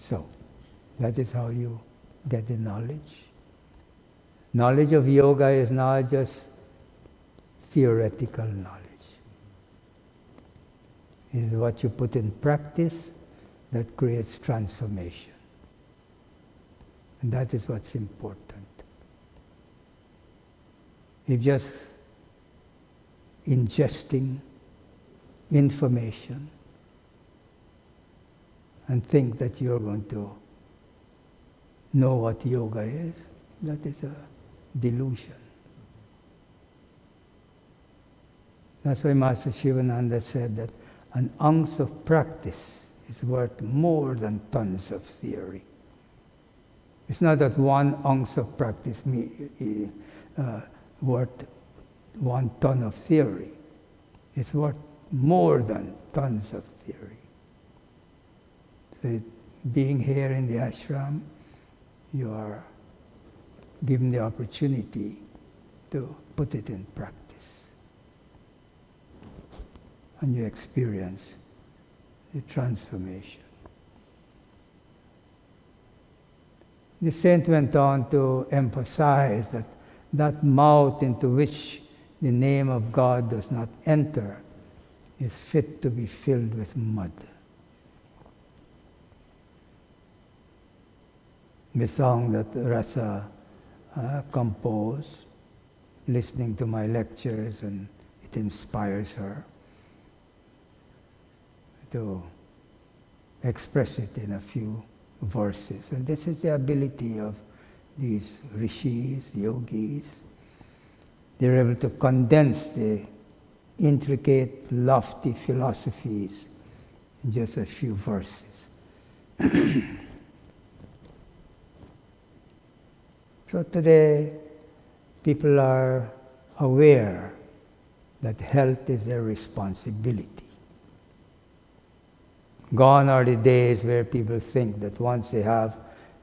So, that is how you get the knowledge. Knowledge of yoga is not just theoretical knowledge. It is what you put in practice that creates transformation. And that is what's important. If just ingesting information and think that you're going to know what yoga is, that is a delusion. That's why Master Shivananda said that an ounce of practice is worth more than tons of theory. It's not that 1 ounce of practice worth 1 ton of theory. It's worth more than tons of theory. So being here in the ashram, you are given the opportunity to put it in practice. And you experience the transformation. The saint went on to emphasize that that mouth into which the name of God does not enter is fit to be filled with mud. The song that Rasa composed, listening to my lectures, and it inspires her to express it in a few verses. And this is the ability of these rishis, yogis. They're able to condense the intricate, lofty philosophies in just a few verses. So today, people are aware that health is their responsibility. Gone are the days where people think that once they have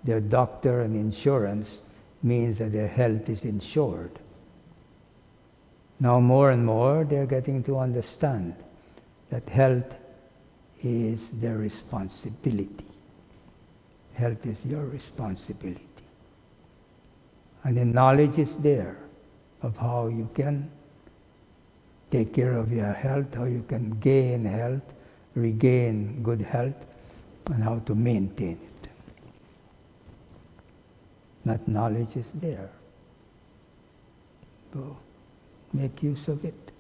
their doctor and insurance, means that their health is insured. Now more and more they're getting to understand that health is their responsibility. Health is your responsibility. And the knowledge is there of how you can take care of your health, how you can gain health, regain good health, and how to maintain it. That knowledge is there. So make use of it.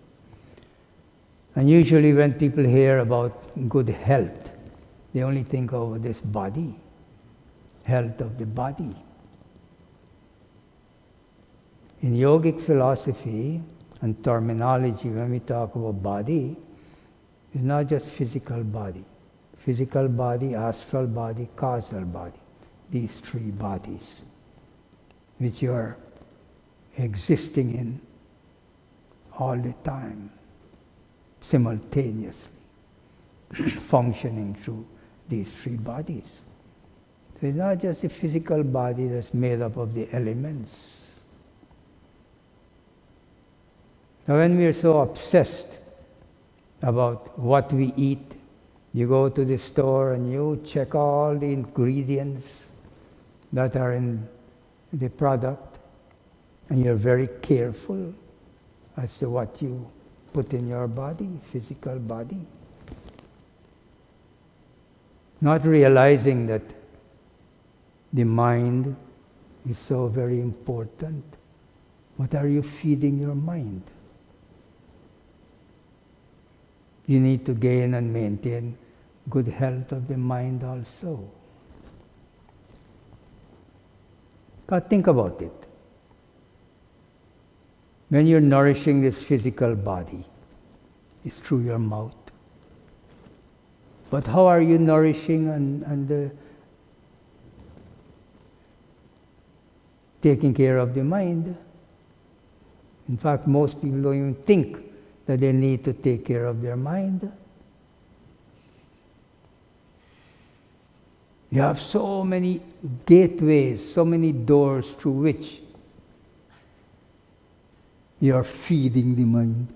And usually when people hear about good health, they only think of this body, health of the body. In yogic philosophy and terminology, when we talk about body, it's not just physical body, astral body, causal body. These 3 bodies, which you are existing in all the time, simultaneously, functioning through these 3 bodies. So it's not just a physical body that's made up of the elements. Now when we are so obsessed about what we eat, you go to the store and you check all the ingredients that are in the product, and you're very careful as to what you put in your body, physical body. Not realizing that the mind is so very important. What are you feeding your mind? You need to gain and maintain good health of the mind also. But think about it. When you're nourishing this physical body, it's through your mouth. But how are you nourishing and taking care of the mind? In fact, most people don't even think that they need to take care of their mind. You have so many gateways, so many doors through which you are feeding the mind.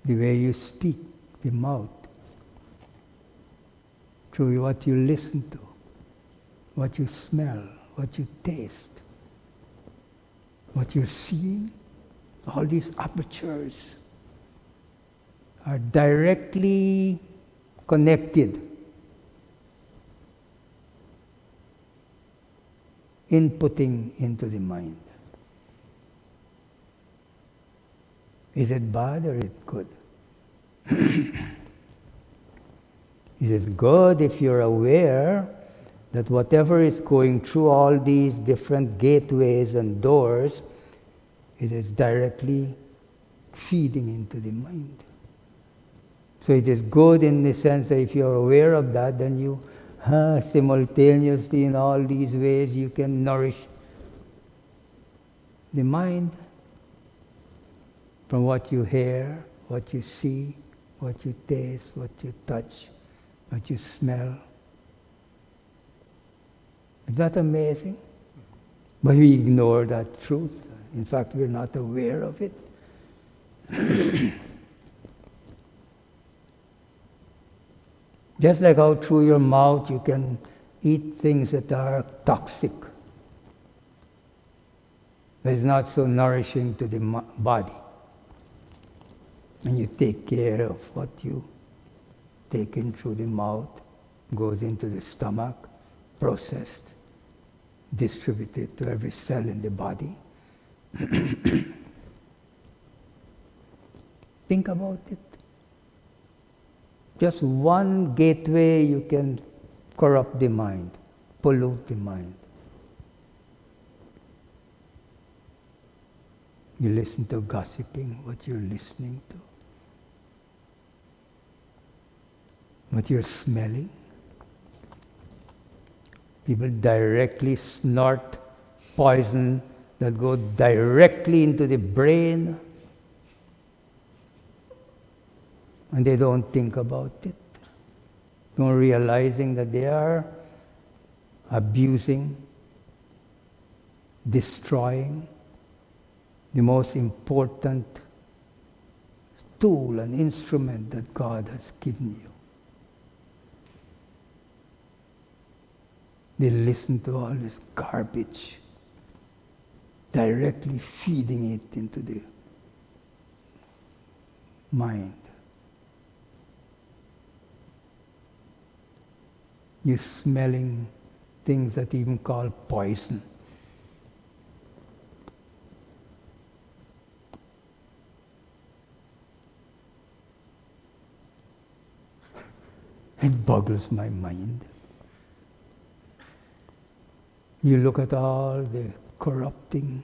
The way you speak, the mouth. through what you listen to, what you smell, what you taste, what you're seeing. All these apertures are directly connected, inputting into the mind. Is it bad or is it good? It is good if you're aware that whatever is going through all these different gateways and doors, it is directly feeding into the mind. So it is good in the sense that if you're aware of that, then you simultaneously in all these ways you can nourish the mind from what you hear, what you see, what you taste, what you touch, what you smell. Is that amazing? But we ignore that truth. In fact, we're not aware of it. Just like how through your mouth you can eat things that are toxic, that is not so nourishing to the body. And you take care of what you take in through the mouth, goes into the stomach, processed, distributed to every cell in the body. Think about it. Just one gateway you can corrupt the mind, pollute the mind. You listen to gossiping, what you're listening to, what you're smelling. People directly snort poison that go directly into the brain, and they don't think about it, not realizing that they are abusing, destroying the most important tool and instrument that God has given you. They listen to all this garbage, directly feeding it into the mind. You're smelling things that even call poison. It boggles my mind. You look at all the corrupting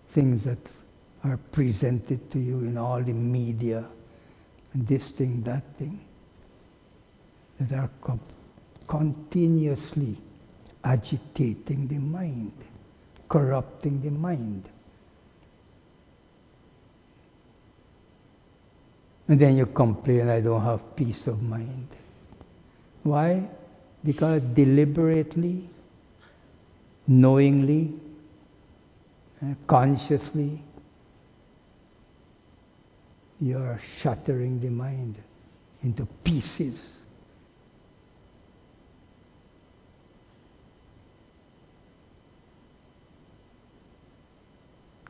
things that are presented to you in all the media, and this thing, that thing, that are continuously agitating the mind, corrupting the mind. And then you complain, I don't have peace of mind. Why? Because deliberately, knowingly, consciously, you are shattering the mind into pieces.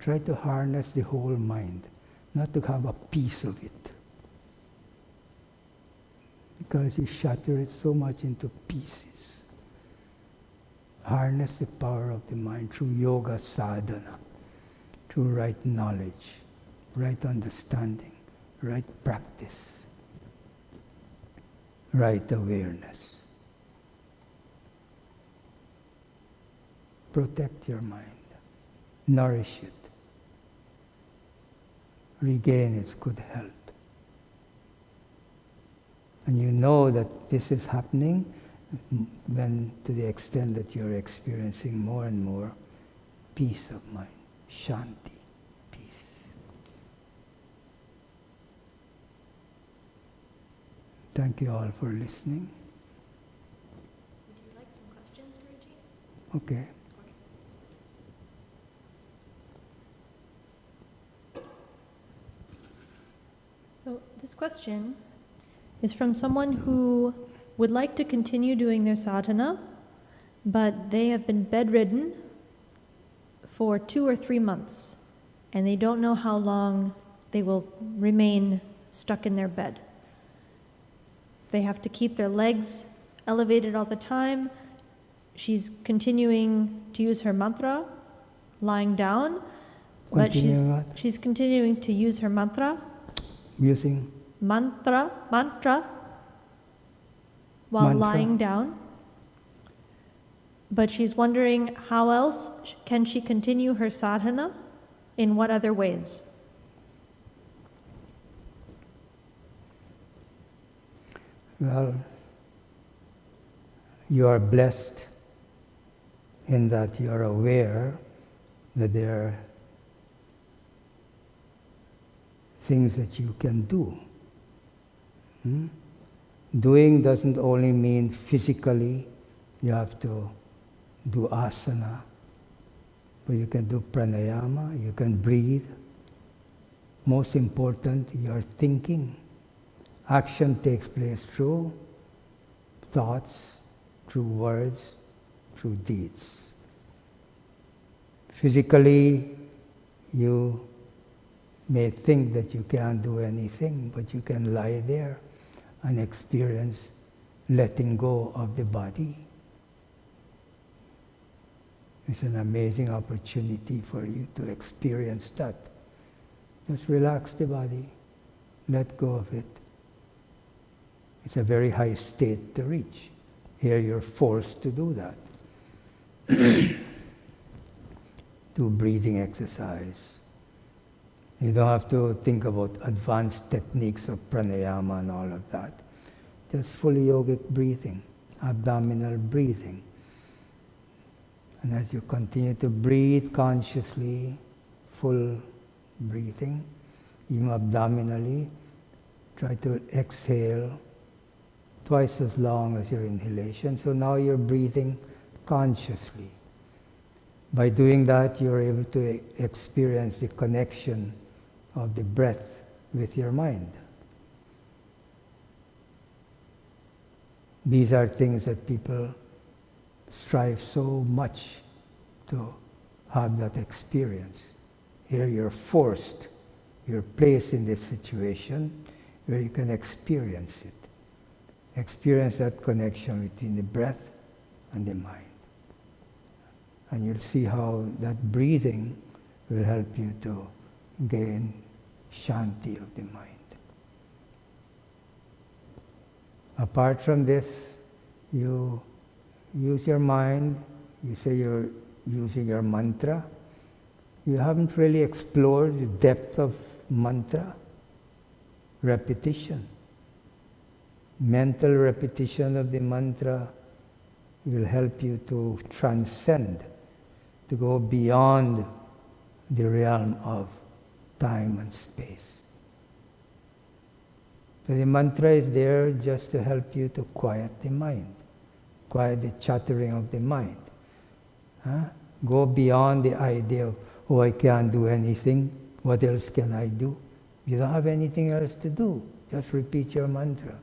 Try to harness the whole mind, not to have a piece of it. Because you shatter it so much into pieces. Harness the power of the mind through yoga sadhana, through right knowledge, right understanding, right practice, right awareness. Protect your mind, nourish it, regain its good health. And you know that this is happening when, to the extent that you're experiencing more and more peace of mind, shanti, peace. Thank you all for listening. Would you like some questions, Guruji? Okay. So this question is from someone who would like to continue doing their sadhana, but they have been bedridden for 2 or 3 months, and they don't know how long they will remain stuck in their bed. They have to keep their legs elevated all the time. She's continuing to use her mantra, lying down, but she's continuing to use her mantra. Using? Mantra, while lying down. But she's wondering how else can she continue her sadhana, in what other ways? Well, you are blessed in that you are aware that there are things that you can do. Doing doesn't only mean physically, you have to do asana, but you can do pranayama, you can breathe. Most important, you are thinking. Action takes place through thoughts, through words, through deeds. Physically, you may think that you can't do anything, but you can lie there and experience letting go of the body. It's an amazing opportunity for you to experience that. Just relax the body, let go of it. It's a very high state to reach. Here you're forced to do that. Do breathing exercise. You don't have to think about advanced techniques of pranayama and all of that. Just fully yogic breathing, abdominal breathing. And as you continue to breathe consciously, full breathing, even abdominally, try to exhale twice as long as your inhalation. So now you're breathing consciously. By doing that, you're able to experience the connection of the breath with your mind. These are things that people strive so much to have that experience. Here you're forced, you're placed in this situation where you can experience it. Experience that connection between the breath and the mind. And you'll see how that breathing will help you to gain shanti of the mind. Apart from this, you use your mind, you say you're using your mantra. You haven't really explored the depth of mantra. Repetition. Mental repetition of the mantra will help you to transcend, to go beyond the realm of time and space. So the mantra is there just to help you to quiet the mind, quiet the chattering of the mind. Go beyond the idea of, oh, I can't do anything, what else can I do? You don't have anything else to do, just repeat your mantra.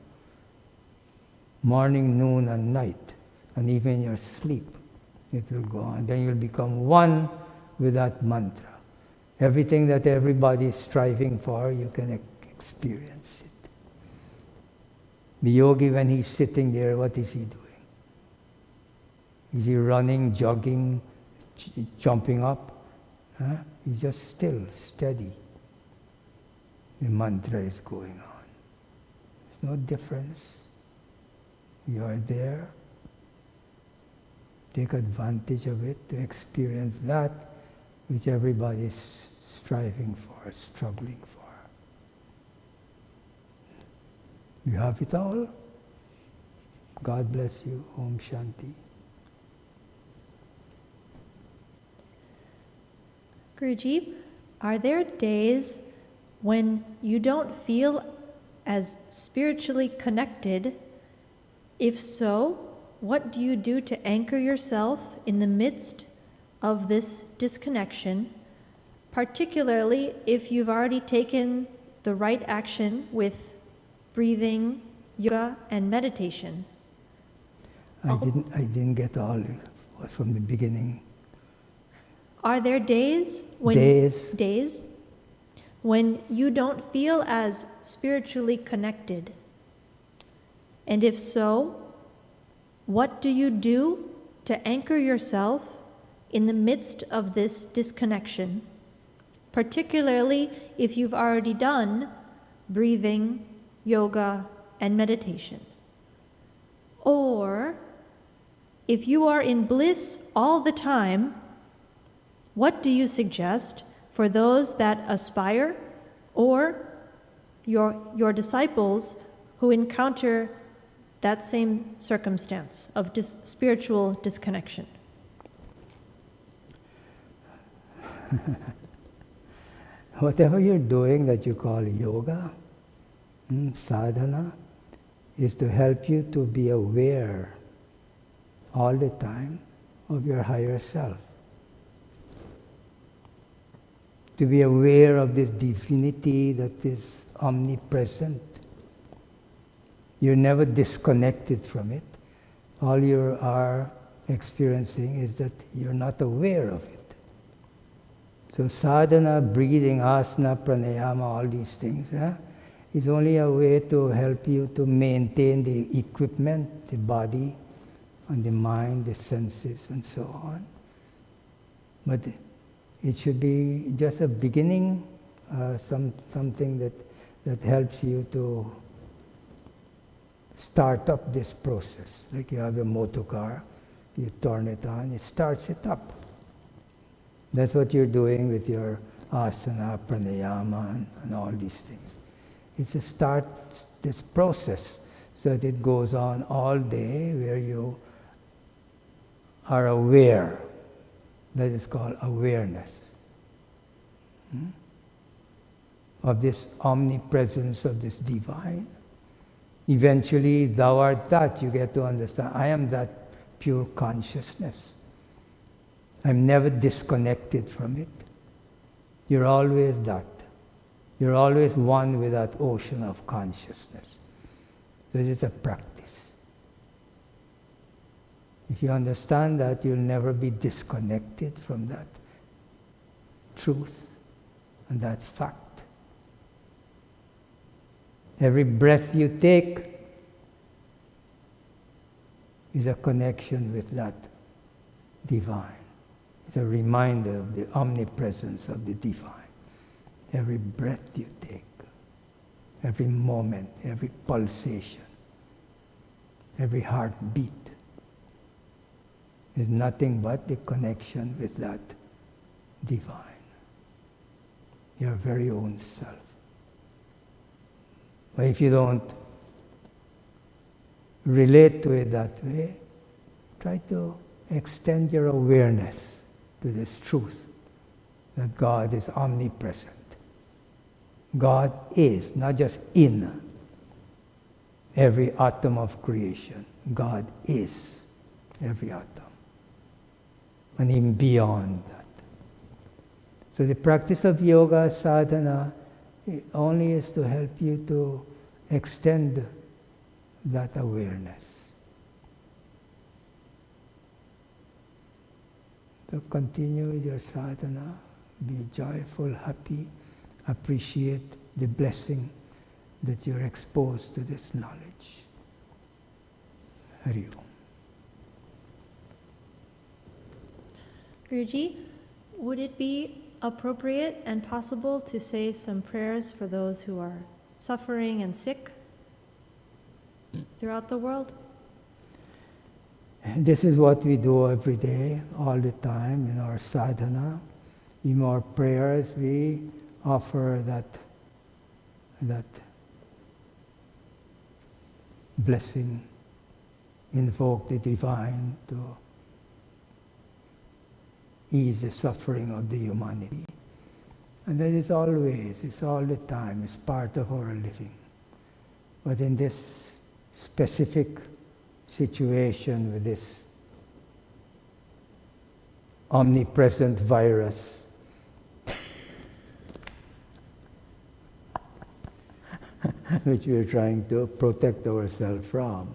Morning, noon, and night, and even your sleep, it will go on. Then you'll become one with that mantra. Everything that everybody is striving for, you can experience it. The yogi, when he's sitting there, what is he doing? Is he running, jogging, jumping up? He's just still, steady. The mantra is going on. There's no difference. You are there. Take advantage of it to experience that which everybody is striving for, struggling for. You have it all. God bless you. Om Shanti. Guruji, are there days when you don't feel as spiritually connected? If so, what do you do to anchor yourself in the midst of this disconnection, particularly if you've already taken the right action with breathing yoga and meditation. I didn't get all from the beginning. Are there days when you don't feel as spiritually connected? And if so, what do you do to anchor yourself in the midst of this disconnection, particularly if you've already done breathing, yoga, and meditation? Or, if you are in bliss all the time, what do you suggest for those that aspire or your disciples who encounter that same circumstance of spiritual disconnection? Whatever you're doing that you call yoga, sadhana, is to help you to be aware all the time of your higher self. To be aware of this divinity that is omnipresent. You're never disconnected from it. All you are experiencing is that you're not aware of it. So sadhana, breathing, asana, pranayama, all these things, is only a way to help you to maintain the equipment, the body, and the mind, the senses, and so on. But it should be just a beginning, something that helps you to start up this process. Like you have a motor car, you turn it on, it starts it up. That's what you're doing with your asana, pranayama, and all these things. It's to start this process so that it goes on all day, where you are aware. That is called awareness of this omnipresence of this divine. Eventually, thou art that. You get to understand, I am that pure consciousness. I'm never disconnected from it. You're always that. You're always one with that ocean of consciousness. So it is a practice. If you understand that, you'll never be disconnected from that truth and that fact. Every breath you take is a connection with that divine. It's a reminder of the omnipresence of the divine. Every breath you take, every moment, every pulsation, every heartbeat is nothing but the connection with that divine, your very own self. But if you don't relate to it that way, try to extend your awareness to this truth that God is omnipresent. God is, not just in every atom of creation. God is every atom. And even beyond that. So the practice of yoga, sadhana, only is to help you to extend that awareness. So continue with your sadhana, be joyful, happy, appreciate the blessing that you're exposed to this knowledge. Hari Om. Guruji, would it be appropriate and possible to say some prayers for those who are suffering and sick throughout the world? This is what we do every day, all the time in our sadhana. In our prayers, we offer that blessing, invoke the divine to ease the suffering of the humanity. And that is always, it's all the time, it's part of our living. But in this specific situation with this omnipresent virus, which we are trying to protect ourselves from.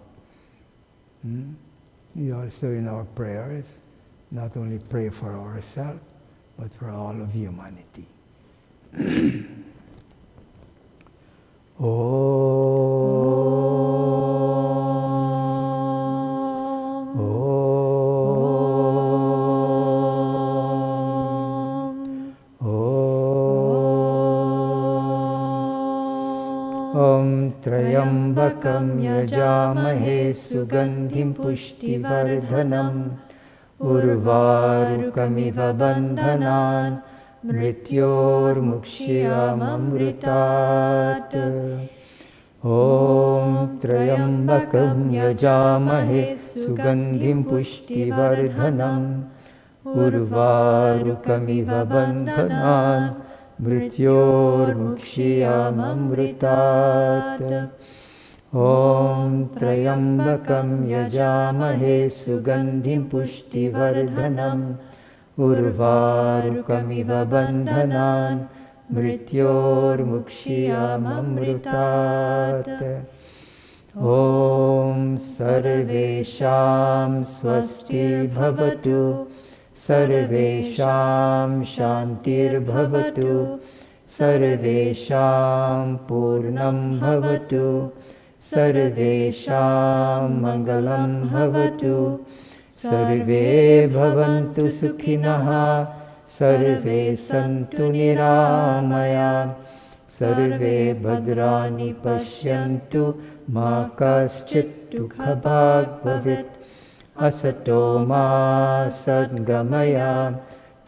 We also in our prayers not only pray for ourselves, but for all of humanity. Trayambakam yajamahe sugandhim pushtivardanam urvarukamiva bandhanan mrityormukshiyamamritat. Om Trayambakam yajamahe sugandhim pushtivardanam urvarukamiva bandhanan mrityormukshiyamamritat. Om Trayambakam yajamahe sugandhim pushtivardanam urvarukamiva bandhanan mrityormukshiyamamritat. Om Sarvesham Swasti Bhavatu Sarvesham Shantir Bhavatu Sarvesham Purnam Bhavatu Sarvesham Mangalam Bhavatu Sarve Bhavantu Sukhinaha Sarve Santu Niramaya Sarve Bhadrani Pashyantu Ma Kaschit Dukhabhag Bhavit Asato Ma Sadgamaya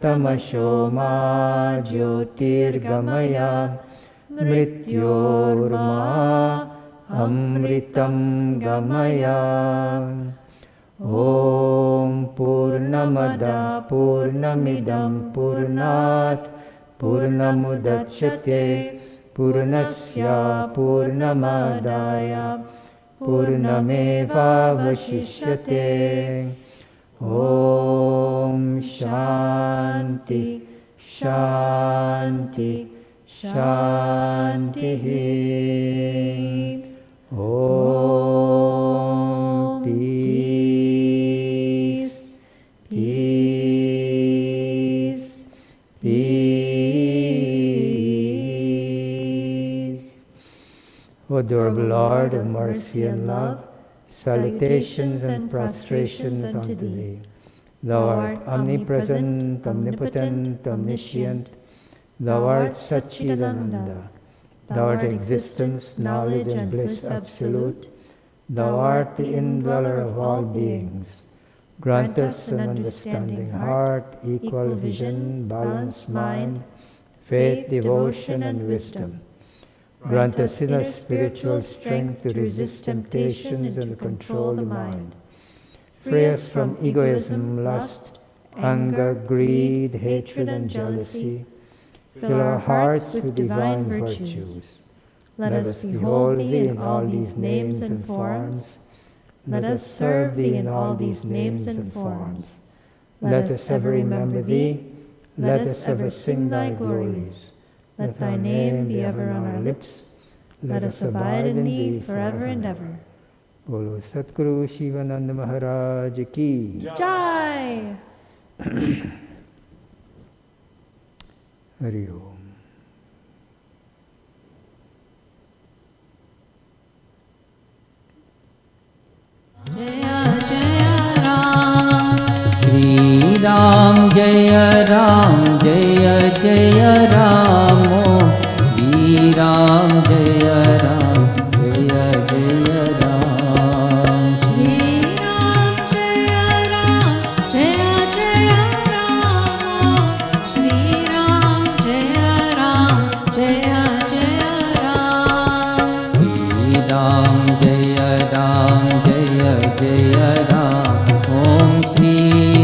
Tamasho Ma Jyotirgamaya Mrityorma Amritam Gamaya. Om Purnamada Purnamidam Purnat Purnamudachyate Purnasya Purnamadaya Purnameva Vashishyate. Om Shanti Shanti Shanti. Om Peace Peace Peace. O adorable Lord of mercy and love, salutations and prostrations unto Thee. Thou art omnipresent, omnipotent, omniscient. Thou art Satchidananda. Thou art existence, knowledge and bliss absolute. Thou art the indweller of all beings. Grant us an understanding heart, equal vision, balanced mind, faith, devotion and wisdom. Grant us inner spiritual strength to resist temptations and to control the mind. Free us from egoism, lust, anger, greed, hatred and jealousy. Fill our hearts with divine virtues. Let us behold Thee in all these names and forms. Let us serve Thee in all these names and forms. Let us ever remember Thee. Let us ever sing Thy glories. Let Thy name be ever on our lips. Let us abide in Thee forever and ever. Bolo Satguru Shivananda Maharaj Ki Jai! Hari Om. Jaya Jaya Ram, Shri Ram Jaya Ram, Jaya Jaya Ram, Shri Ram Jaya Ram, Jaya Jaya Ram, Shri Ram Jaya Ram, Jaya Jaya Ram, Shri Ram Jaya Ram, Jaya Jaya Ram, Shri Ram Jaya Ram, Jaya Jaya Ram, Om Shri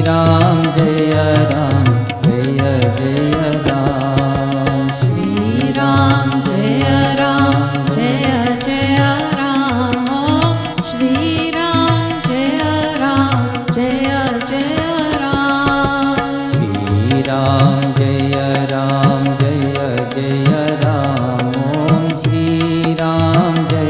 Ram Jaya Ram, Jaya Jaya Ram, Shri Ram Jaya Ram, Jaya Jaya Ram, Om Shri Ram Jaya Ram, Jaya Jaya Ram, Shri Ram Jaya Ram, Jaya Jaya Ram, Om Shri Ram Jaya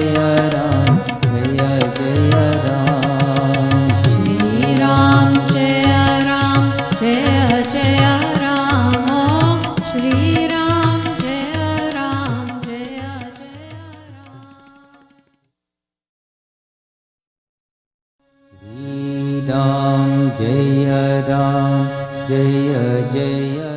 Ram Jaya Ram Jaya Jaya